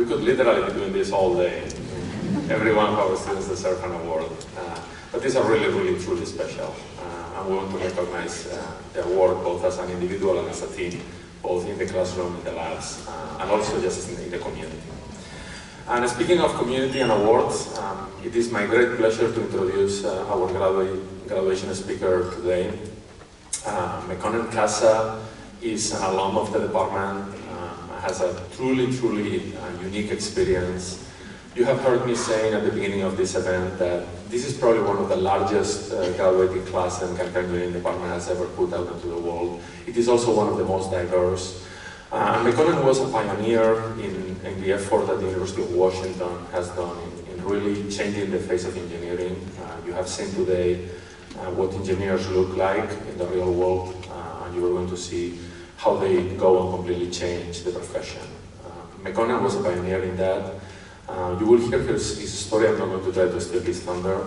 We could literally be doing this all day. Every one of our students deserve an award. But these are really, really, truly special. And we want to recognize their work both as an individual and as a team, both in the classroom, in the labs, and also just in the community. And speaking of community and awards, it is my great pleasure to introduce our graduation speaker today. Mekonnen Kassa is an alum of the department, has a truly, truly unique experience. You have heard me saying at the beginning of this event that this is probably one of the largest graduating class the Mechanical Engineering department has ever put out into the world. It is also one of the most diverse. Mekonnen was a pioneer in the effort that the University of Washington has done in really changing the face of engineering. You have seen today what engineers look like in the real world, and you are going to see how they go and completely change the profession. Mekonnen was a pioneer in that. You will hear his story. I'm not going to try to steal his thunder.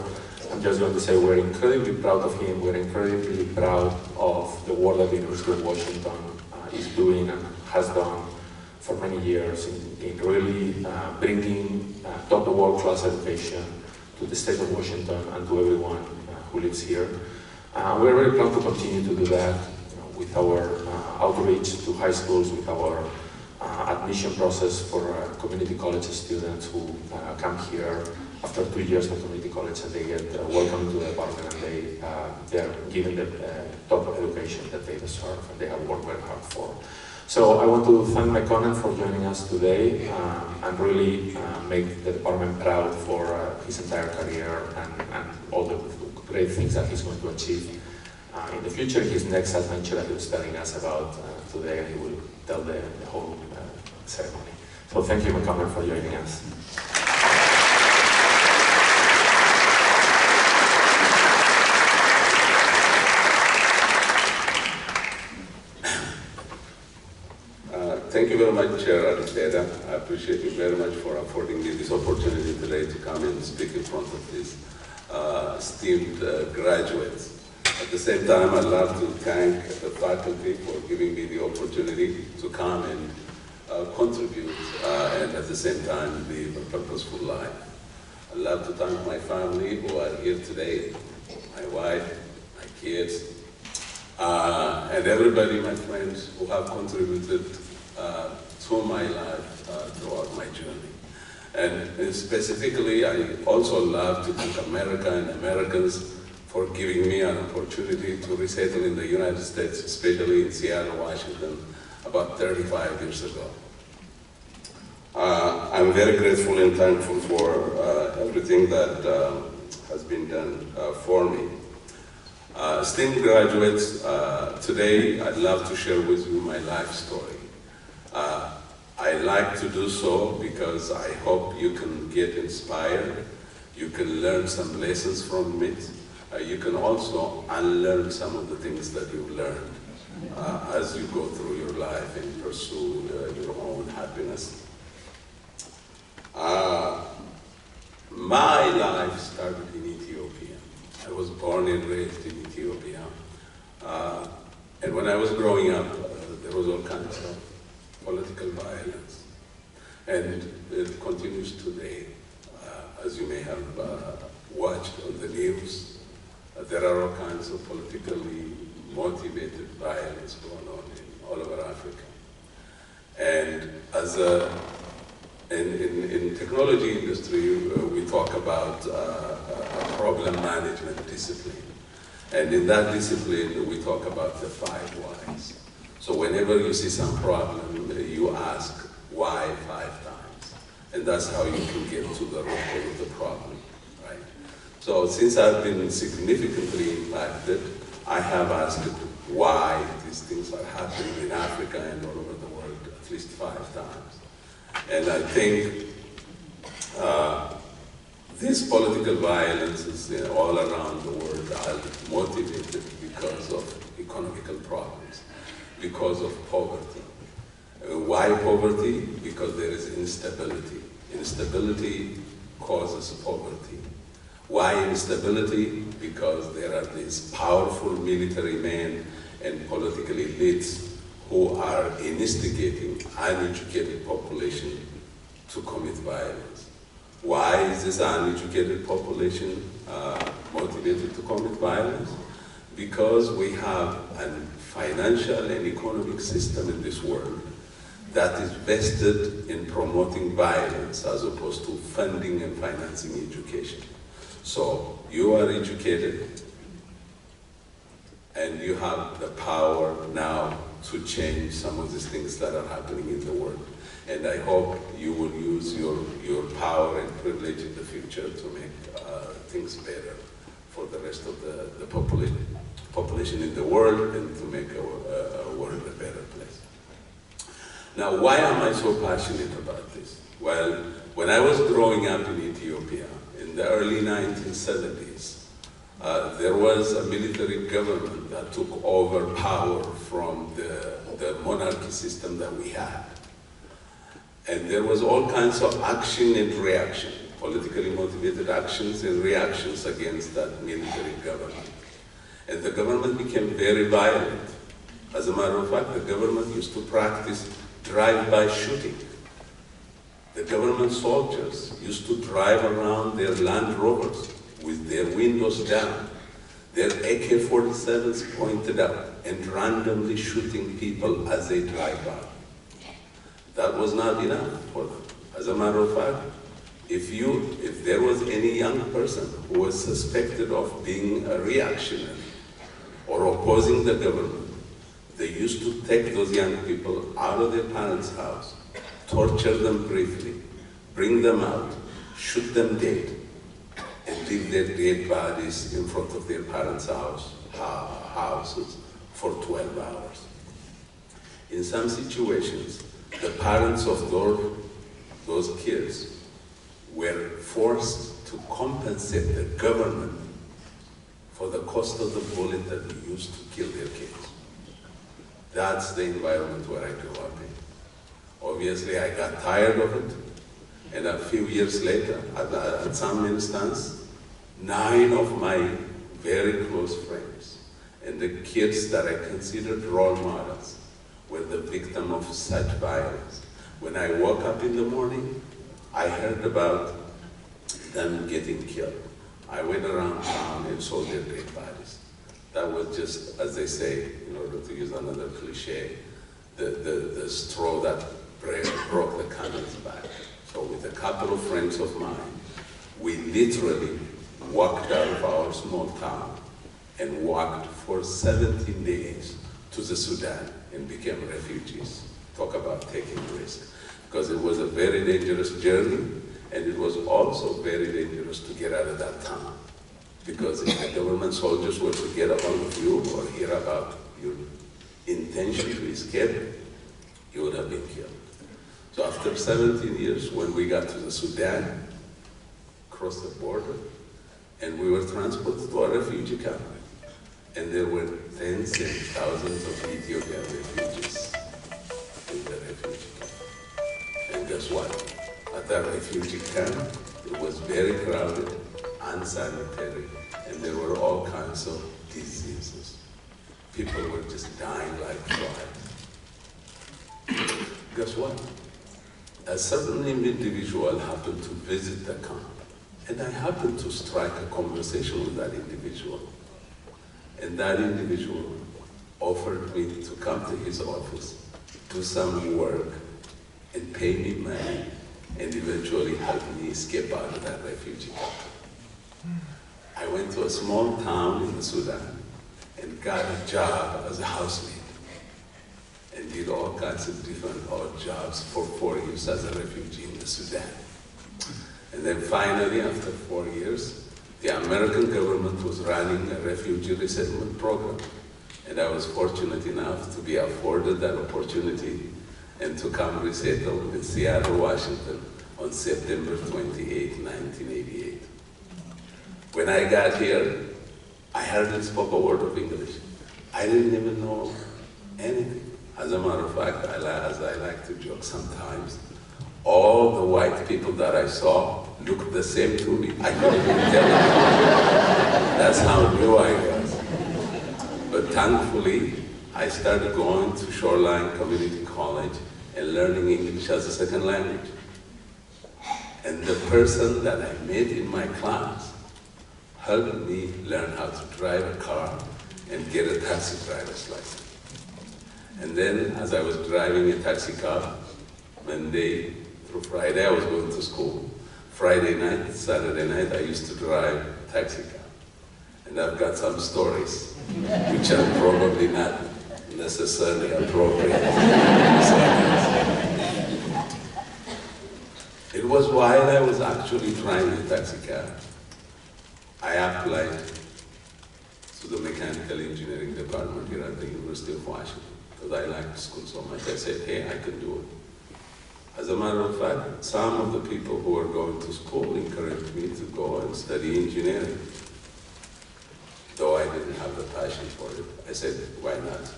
I'm just going to say we're incredibly proud of him. We're incredibly proud of the work that the University of Washington is doing and has done for many years in really bringing top-of-world class education to the state of Washington and to everyone who lives here. We're very proud to continue to do that with our outreach to high schools, with our admission process for community college students who come here after 2 years of community college, and they get welcomed to the department, and they are given the top education that they deserve and they have worked very hard for. So I want to thank Mekonnen for joining us today and really make the department proud for his entire career and all the great things that he's going to achieve in the future. His next adventure that he was telling us about today, and he will tell the whole ceremony. So thank you, Mekonnen, for joining us. Thank you very much, Chair Aristeda. I appreciate you very much for affording me this opportunity today to come and speak in front of these esteemed graduates. At the same time, I'd love to thank the faculty for giving me the opportunity to come and contribute and at the same time live a purposeful life. I'd love to thank my family who are here today, my wife, my kids, and everybody, my friends, who have contributed to my life throughout my journey. And specifically, I also love to thank America and Americans for giving me an opportunity to resettle in the United States, especially in Seattle, Washington, about 35 years ago. I'm very grateful and thankful for everything that has been done for me. Esteemed graduates, today I'd love to share with you my life story. I like to do so because I hope you can get inspired, you can learn some lessons from it, you can also unlearn some of the things that you've learned as you go through your life and pursue your own happiness. My life started in Ethiopia. I was born and raised in Ethiopia. And when I was growing up, there was all kinds of political violence. And it continues today. As you may have watched on the news, there are all kinds of politically motivated violence going on all over Africa. And as in technology industry, we talk about a problem management discipline. And in that discipline, we talk about the 5 whys. So whenever you see some problem, you ask why 5 times. And that's how you can get to the root cause of the problem, right? So since I've been significantly impacted, I have asked why these things are happening in Africa and all over the world at least 5 times. And I think these political violences all around the world are motivated because of economical problems, because of poverty. Why poverty? Because there is instability. Instability causes poverty. Why instability? Because there are these powerful military men and political elites who are instigating uneducated population to commit violence. Why is this uneducated population motivated to commit violence? Because we have a financial and economic system in this world that is vested in promoting violence as opposed to funding and financing education. So you are educated and you have the power now to change some of these things that are happening in the world. And I hope you will use your power and privilege in the future to make things better for the rest of the population in the world and to make our world a better place. Now, why am I so passionate about this? Well, when I was growing up in Ethiopia in the early 1970s, there was a military government that took over power from the monarchy system that we had. And there was all kinds of action and reaction, politically motivated actions and reactions against that military government. And the government became very violent. As a matter of fact, the government used to practice drive-by shooting. The government soldiers used to drive around their Land Rovers with their windows down, their AK-47s pointed up, and randomly shooting people as they drive by. That was not enough for them. As a matter of fact, if there was any young person who was suspected of being a reactionary or opposing the government, they used to take those young people out of their parents' house, torture them briefly, bring them out, shoot them dead, and leave their dead bodies in front of their parents' houses for 12 hours. In some situations, the parents of those kids were forced to compensate the government for the cost of the bullet that they used to kill their kids. That's the environment where I grew up in. Obviously, I got tired of it, and a few years later, at some instance, 9 of my very close friends and the kids that I considered role models were the victim of such violence. When I woke up in the morning, I heard about them getting killed. I went around town and saw their dead bodies. That was just, as they say, in order to use another cliche, the straw that broke the camel's back. So with a couple of friends of mine, we literally walked out of our small town and walked for 17 days to the Sudan and became refugees. Talk about taking risk. Because it was a very dangerous journey, and it was also very dangerous to get out of that town. Because if the government soldiers were to get a hold of you or hear about your intention to escape, you would have been killed. So after 17 years, when we got to the Sudan, crossed the border, and we were transported to a refugee camp, and there were tens and thousands of Ethiopian refugees in the refugee camp. And guess what? At that refugee camp, it was very crowded, unsanitary, and there were all kinds of diseases. People were just dying like flies. Guess what? A certain individual happened to visit the camp, and I happened to strike a conversation with that individual. And that individual offered me to come to his office, do some work, and pay me money, and eventually help me escape out of that refugee camp. I went to a small town in the Sudan and got a job as a housemaid and did all kinds of different odd jobs for 4 years as a refugee in the Sudan. And then finally, after 4 years, the American government was running a refugee resettlement program. And I was fortunate enough to be afforded that opportunity and to come resettle in Seattle, Washington on September 28, 1988. When I got here, I hardly spoke a word of English. I didn't even know anything. As a matter of fact, as I like to joke sometimes, all the white people that I saw looked the same to me. I couldn't even tell them. That's how new I was. But thankfully, I started going to Shoreline Community College and learning English as a second language. And the person that I met in my class helped me learn how to drive a car and get a taxi driver's license. And then as I was driving a taxi car, Monday through Friday I was going to school. Friday night, Saturday night I used to drive a taxi car. And I've got some stories which are probably not necessarily appropriate. It was while I was actually driving a taxi car, I applied to the mechanical engineering department here at the University of Washington because I liked school so much. I said, hey, I can do it. As a matter of fact, some of the people who were going to school encouraged me to go and study engineering. Though I didn't have the passion for it, I said, why not?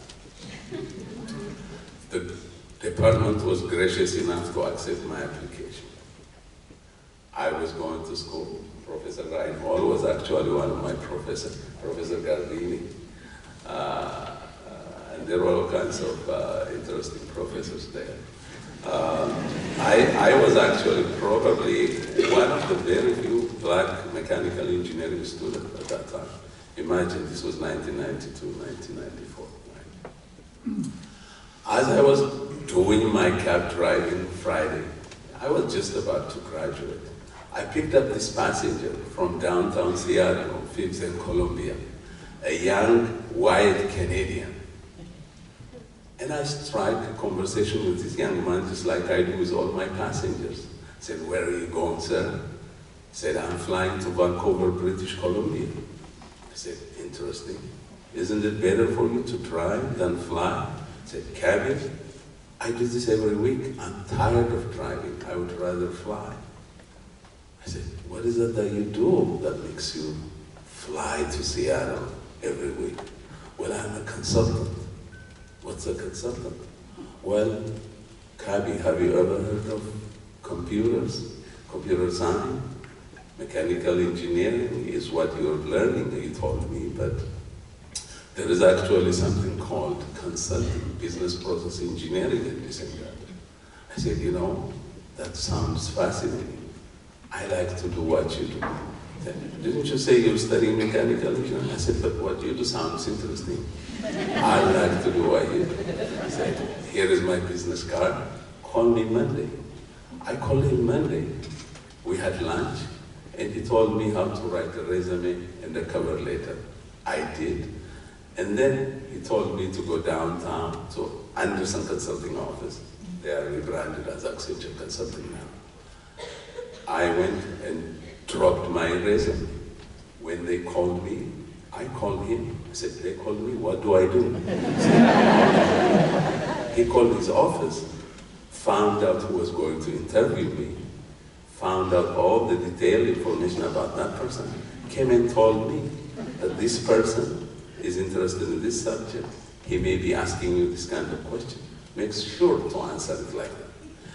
The department was gracious enough to accept my application. I was going to school. Professor Reinhold was actually one of my professors, Professor Gardini. And there were all kinds of interesting professors there. I was actually probably one of the very few black mechanical engineering students at that time. Imagine this was 1992, 1994. Right? As I was doing my cab driving Friday, I was just about to graduate. I picked up this passenger from downtown Seattle, on Fifth and Columbia, a young white Canadian. And I strike a conversation with this young man just like I do with all my passengers. I said, where are you going, sir? He said, I'm flying to Vancouver, British Columbia. I said, interesting. Isn't it better for you to drive than fly? I said, cabin, I do this every week. I'm tired of driving. I would rather fly. I said, what is it that you do that makes you fly to Seattle every week? Well, I'm a consultant. What's a consultant? Well, Kabi, have you ever heard of computers? Computer science? Mechanical engineering is what you're learning, he told me, but there is actually something called consulting, business process engineering in this area. I said, you know, that sounds fascinating. I like to do what you do. Didn't you say you're studying mechanical engineering? I said, but what you do sounds interesting. I like to do what you do. He said, here is my business card. Call me Monday. I called him Monday. We had lunch, and he told me how to write a resume and a cover letter. I did. And then he told me to go downtown to Anderson Consulting office. They are rebranded as Accenture Consulting now. I went and dropped my resume. When they called me, I called him. I said, they called me, what do I do? He called his office, found out who was going to interview me, found out all the detailed information about that person, came and told me that this person is interested in this subject. He may be asking you this kind of question. Make sure to answer it like that.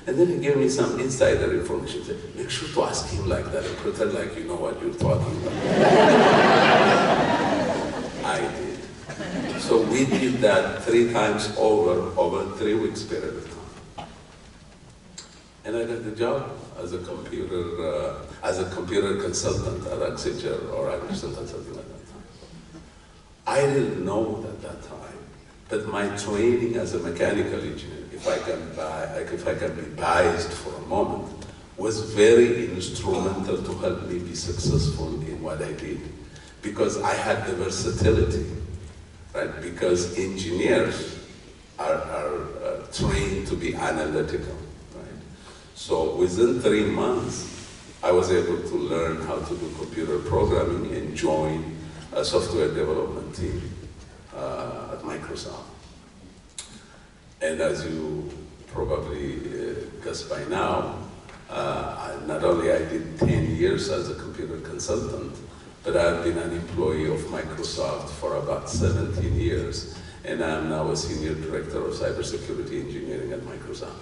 And then he gave me some insider information. He said, make sure to ask him like that and pretend like you know what you're talking about. I did. So we did that 3 times over 3 weeks period of time. And I got the job as a computer consultant at Accenture or Anderson Consulting at that time. I didn't know it at that time, but my training as a mechanical engineer, if I can be biased for a moment, was very instrumental to help me be successful in what I did. Because I had the versatility, right? Because engineers are trained to be analytical, right? So within 3 months, I was able to learn how to do computer programming and join a software development team at Microsoft. And as you probably guess by now, not only I did 10 years as a computer consultant, but I've been an employee of Microsoft for about 17 years, and I'm now a senior director of cybersecurity engineering at Microsoft.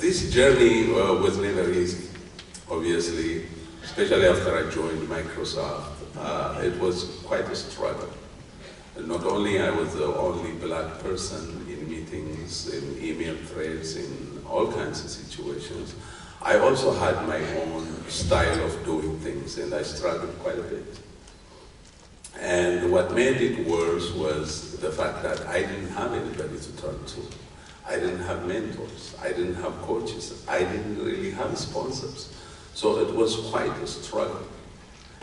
This journey was never easy. Obviously, especially after I joined Microsoft, it was quite a struggle. And not only I was the only black person in meetings, in email threads, in all kinds of situations, I also had my own style of doing things, and I struggled quite a bit. And what made it worse was the fact that I didn't have anybody to turn to. I didn't have mentors, I didn't have coaches, I didn't really have sponsors. So it was quite a struggle.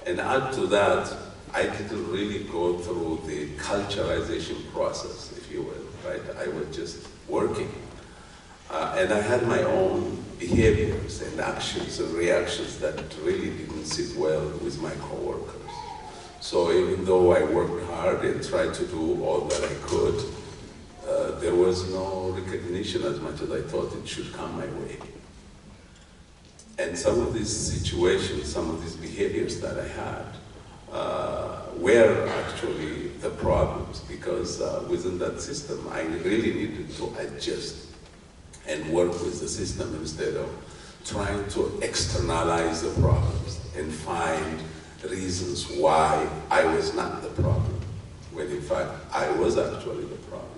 And add to that, I didn't really go through the culturalization process, if you will, right? I was just working. And I had my own behaviors and actions and reactions that really didn't sit well with my coworkers. So even though I worked hard and tried to do all that I could, there was no recognition as much as I thought it should come my way. And some of these situations, some of these behaviors that I had were actually the problems, because within that system, I really needed to adjust and work with the system instead of trying to externalize the problems and find reasons why I was not the problem, when in fact I was actually the problem.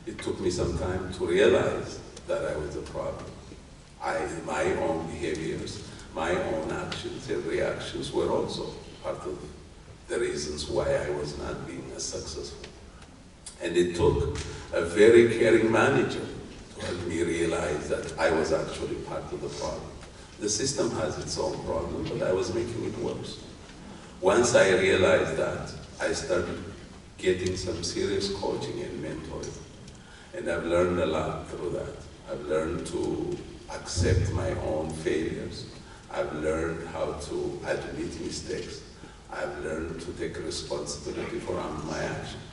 It took me some time to realize that I was the problem. My own behaviors, my own actions and reactions were also part of the reasons why I was not being as successful. And it took a very caring manager to help me realize that I was actually part of the problem. The system has its own problem, but I was making it worse. Once I realized that, I started getting some serious coaching and mentoring. And I've learned a lot through that. I've learned to accept my own failures. I've learned how to admit mistakes. I've learned to take responsibility for my actions.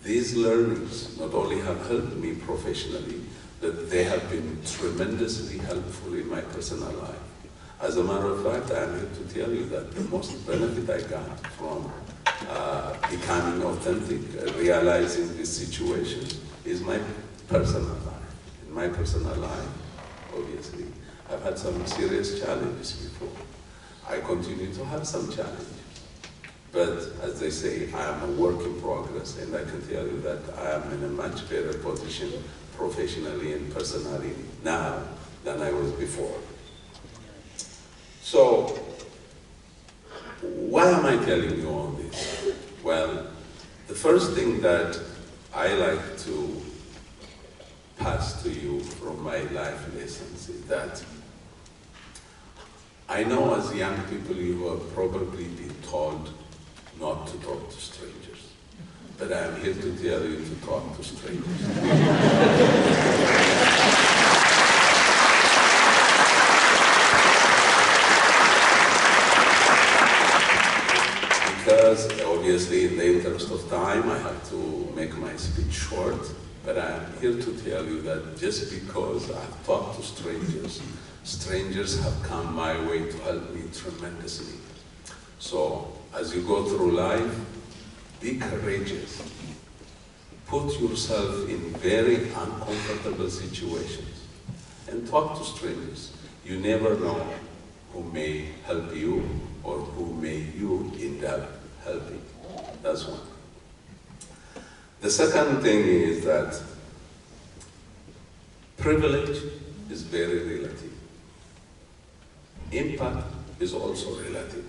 These learnings not only have helped me professionally, but they have been tremendously helpful in my personal life. As a matter of fact, I'm here to tell you that the most benefit I got from becoming authentic, realizing this situation, is my personal life. In my personal life, obviously, I've had some serious challenges before. I continue to have some challenges. But as they say, I am a work in progress, and I can tell you that I am in a much better position professionally and personally now than I was before. So, why am I telling you all this? Well, the first thing that I like to pass to you from my life lessons is that I know as young people you have probably been told not to talk to strangers, but I am here to tell you to talk to strangers. Because obviously in the interest of time I have to make my speech short, but I am here to tell you that just because I've talked to strangers, strangers have come my way to help me tremendously. So as you go through life, be courageous. Put yourself in very uncomfortable situations and talk to strangers. You never know who may help you or who may you end up helping. That's one. The second thing is that privilege is very relative. Impact is also relative.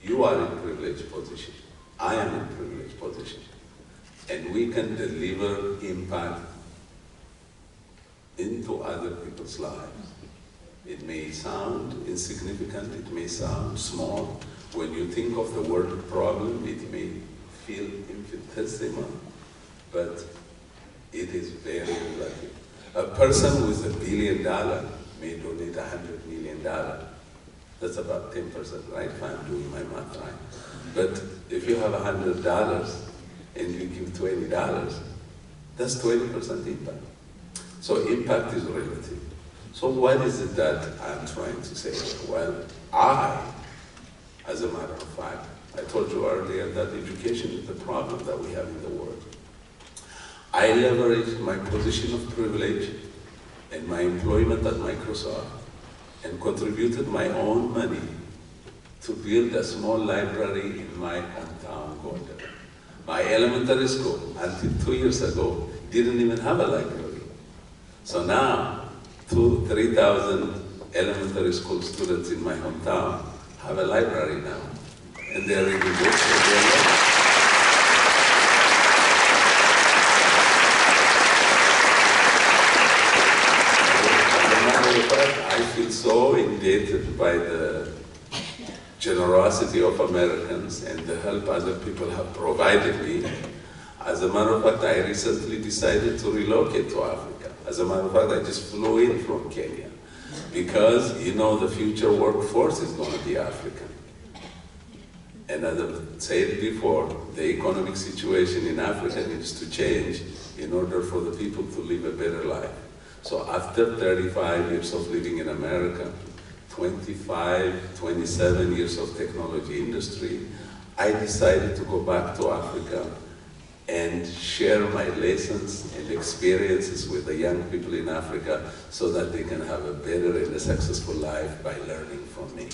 You are in privileged position. I am in privileged position. And we can deliver impact into other people's lives. It may sound insignificant, it may sound small. When you think of the word problem, it may feel infinitesimal, but it is very relative. A person with $1 billion may donate $100 million. That's about 10%, right? If I'm doing my math right. But if you have $100 and you give $20, that's 20% impact. So impact is relative. So what is it that I'm trying to say? Well, as a matter of fact, I told you earlier that education is the problem that we have in the world. I leveraged my position of privilege and my employment at Microsoft and contributed my own money to build a small library in my hometown, Gondar. My elementary school, until 2 years ago, didn't even have a library. So now, 3,000 elementary school students in my hometown have a library now. And they're reading books. I feel so indebted by the generosity of Americans and the help other people have provided me. As a matter of fact, I recently decided to relocate to Africa. As a matter of fact, I just flew in from Kenya because, you know, the future workforce is going to be African. And as I said before, the economic situation in Africa needs to change in order for the people to live a better life. So after 35 years of living in America, 25, 27 years of technology industry, I decided to go back to Africa and share my lessons and experiences with the young people in Africa so that they can have a better and a successful life by learning from me.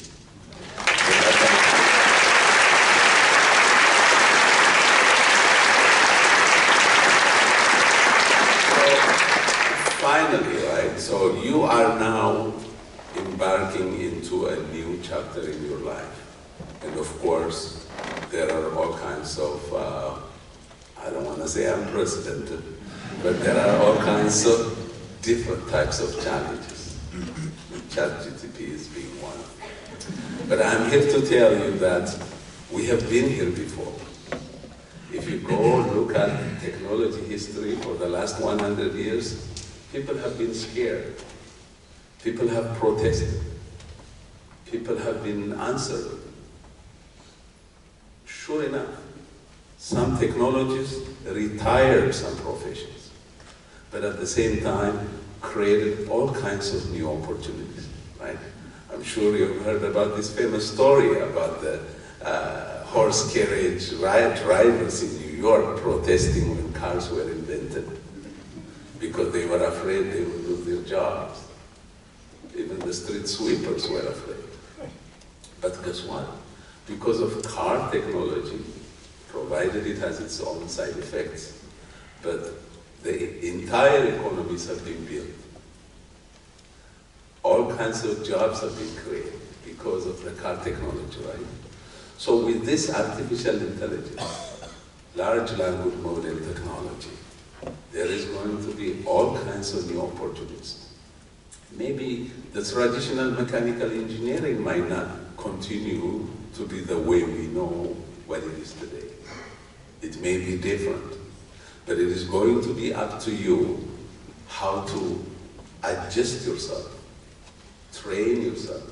Finally, right, so you are now embarking into a new chapter in your life. And of course, there are all kinds of, I don't want to say unprecedented, but there are all kinds of different types of challenges. ChatGPT is being one. But I'm here to tell you that we have been here before. If you go look at technology history for the last 100 years, people have been scared. People have protested. People have been answered. Sure enough, some technologies retired some professions, but at the same time created all kinds of new opportunities, right? I'm sure you've heard about this famous story about the horse carriage drivers in New York protesting when cars were invented because they were afraid they would lose their jobs. Even the street sweepers were afraid. But guess what? Because of car technology, provided it has its own side effects, but the entire economies have been built. All kinds of jobs have been created because of the car technology, right? So with this artificial intelligence, large language model technology, there is going to be all kinds of new opportunities. Maybe the traditional mechanical engineering might not continue to be the way we know what it is today. It may be different, but it is going to be up to you how to adjust yourself, train yourself,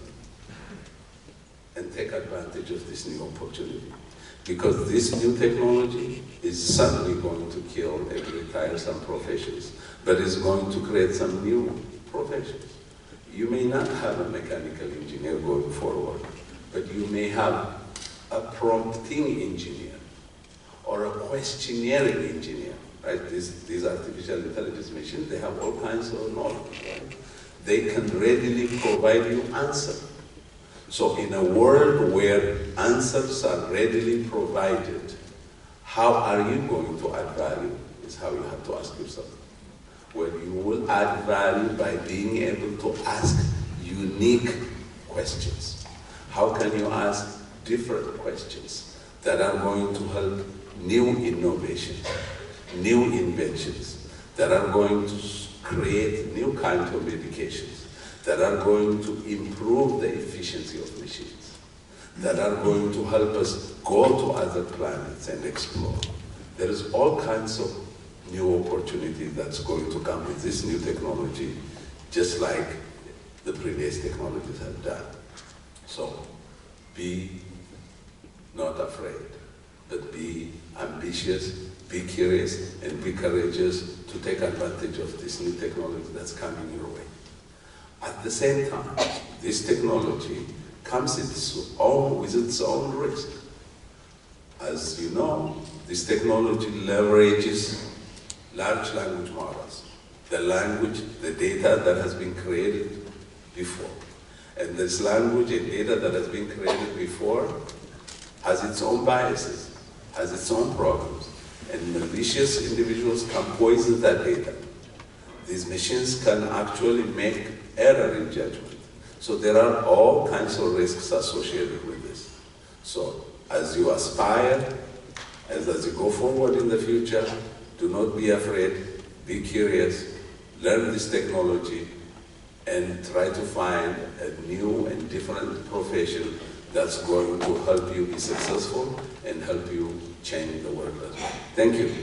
and take advantage of this new opportunity. Because this new technology is certainly going to kill and retire some professions, but it's going to create some new professions. You may not have a mechanical engineer going forward, but you may have a prompting engineer or a questionnaire engineer, right? These artificial intelligence machines, they have all kinds of knowledge, right? They can readily provide you answers. So in a world where answers are readily provided, how are you going to add value is how you have to ask yourself. Well, you will add value by being able to ask unique questions. How can you ask different questions that are going to help new innovations, new inventions, that are going to create new kinds of medications, that are going to improve the efficiency of machines, that are going to help us go to other planets and explore. There is all kinds of new opportunity that's going to come with this new technology, just like the previous technologies have done. So be not afraid, but be ambitious, be curious, and be courageous to take advantage of this new technology that's coming your way. At the same time, this technology comes with its own risk. As you know, this technology leverages large language models, the language, the data that has been created before. And this language and data that has been created before has its own biases, has its own problems. And malicious individuals can poison that data. These machines can actually make error in judgment. So there are all kinds of risks associated with this. So as you aspire, as you go forward in the future, do not be afraid, be curious, learn this technology, and try to find a new and different profession that's going to help you be successful and help you change the world as well. Thank you.